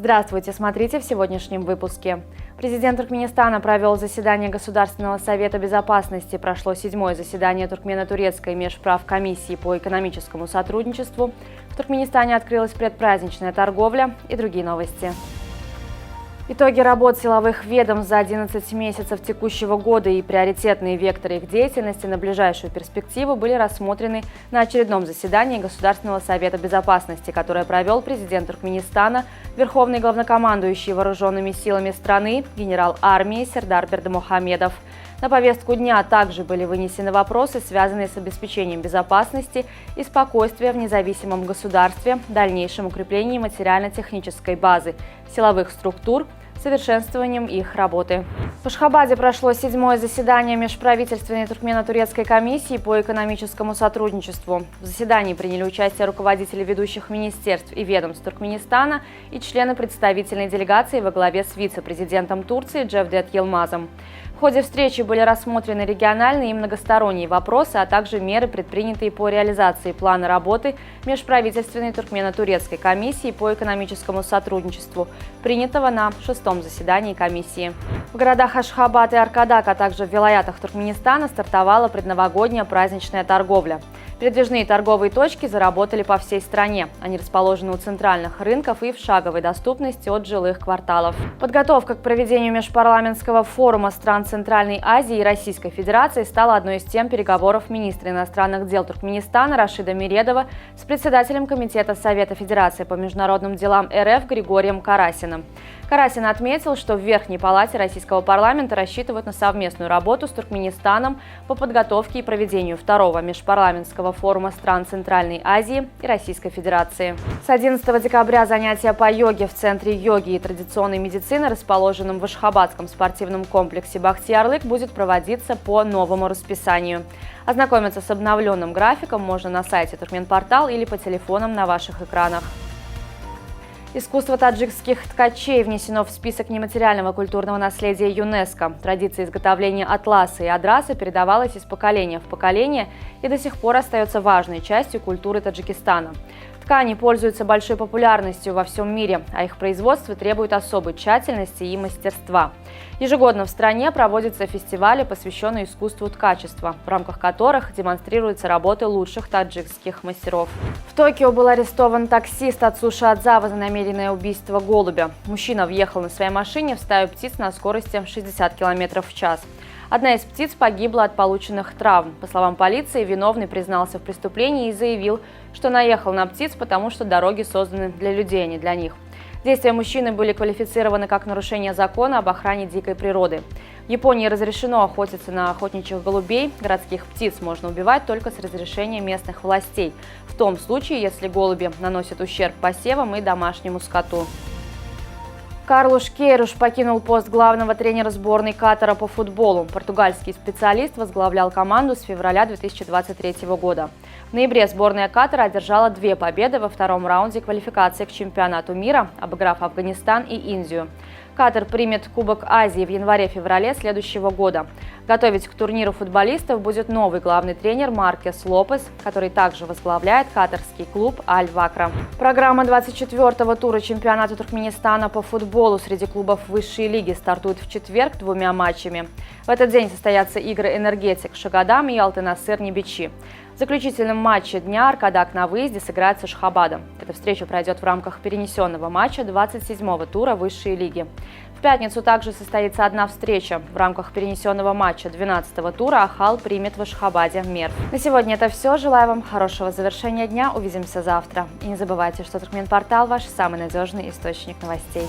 Здравствуйте, смотрите в сегодняшнем выпуске. Президент Туркменистана провел заседание Государственного совета безопасности. Прошло 7-е заседание Туркмено-турецкой межправкомиссии по экономическому сотрудничеству. В Туркменистане открылась предпраздничная торговля и другие новости. Итоги работ силовых ведомств за 11 месяцев текущего года и приоритетные векторы их деятельности на ближайшую перспективу были рассмотрены на очередном заседании Государственного совета безопасности, которое провел президент Туркменистана, верховный главнокомандующий вооруженными силами страны, генерал армии Сердар Бердымухамедов. На повестку дня также были вынесены вопросы, связанные с обеспечением безопасности и спокойствия в независимом государстве, дальнейшем укреплении материально-технической базы силовых структур, совершенствованием их работы. В Ашхабаде прошло 7-е заседание межправительственной туркмено-турецкой комиссии по экономическому сотрудничеству. В заседании приняли участие руководители ведущих министерств и ведомств Туркменистана и члены представительной делегации во главе с вице-президентом Турции Джевдет Йылмазом. В ходе встречи были рассмотрены региональные и многосторонние вопросы, а также меры, предпринятые по реализации плана работы межправительственной туркмено-турецкой комиссии по экономическому сотрудничеству, принятого на 6-м заседании комиссии. В городах Ашхабад и Аркадак, а также в вилаятах Туркменистана стартовала предновогодняя праздничная торговля. Передвижные торговые точки заработали по всей стране. Они расположены у центральных рынков и в шаговой доступности от жилых кварталов. Подготовка к проведению межпарламентского форума стран Центральной Азии и Российской Федерации стала одной из тем переговоров министра иностранных дел Туркменистана Рашида Миредова с председателем Комитета Совета Федерации по международным делам РФ Григорием Карасиным. Карасин отметил, что в Верхней палате Российского парламента рассчитывают на совместную работу с Туркменистаном по подготовке и проведению второго межпарламентского форума стран Центральной Азии и Российской Федерации. С 11 декабря занятия по йоге в Центре йоги и традиционной медицины, расположенном в Ашхабадском спортивном комплексе Бахтиярлык, будет проводиться по новому расписанию. Ознакомиться с обновленным графиком можно на сайте Туркменпортал или по телефонам на ваших экранах. Искусство таджикских ткачей внесено в список нематериального культурного наследия ЮНЕСКО. Традиция изготовления атласа и адраса передавалась из поколения в поколение и до сих пор остается важной частью культуры Таджикистана. Ткани пользуются большой популярностью во всем мире, а их производство требует особой тщательности и мастерства. Ежегодно в стране проводятся фестивали, посвященные искусству ткачества, в рамках которых демонстрируются работы лучших таджикских мастеров. В Токио был арестован таксист от Суши-Адзава за намеренное убийство голубя. Мужчина въехал на своей машине в стаю птиц на скорости 60 км в час. Одна из птиц погибла от полученных травм. По словам полиции, виновный признался в преступлении и заявил, что наехал на птиц, потому что дороги созданы для людей, а не для них. Действия мужчины были квалифицированы как нарушение закона об охране дикой природы. В Японии разрешено охотиться на охотничьих голубей. Городских птиц можно убивать только с разрешения местных властей, в том случае, если голуби наносят ущерб посевам и домашнему скоту. Карлуш Кейруш покинул пост главного тренера сборной Катара по футболу. Португальский специалист возглавлял команду с февраля 2023 года. В ноябре сборная Катара одержала 2 победы во втором раунде квалификации к чемпионату мира, обыграв Афганистан и Индию. Катар примет Кубок Азии в январе-феврале следующего года. Готовить к турниру футболистов будет новый главный тренер Маркес Лопес, который также возглавляет катарский клуб Аль-Вакра. Программа 24-го тура чемпионата Туркменистана по футболу среди клубов высшей лиги стартует в четверг 2 матчами. В этот день состоятся игры «Энергетик» Шагадам и Алтын-Асыр Небичи. В заключительном матче дня Аркадак на выезде сыграет с Ашхабадом. Эта встреча пройдет в рамках перенесенного матча 27-го тура высшей лиги. В пятницу также состоится одна встреча. В рамках перенесенного матча 12-го тура Ахал примет в Ашхабаде Мерв. На сегодня это все. Желаю вам хорошего завершения дня. Увидимся завтра. И не забывайте, что Туркменпортал – ваш самый надежный источник новостей.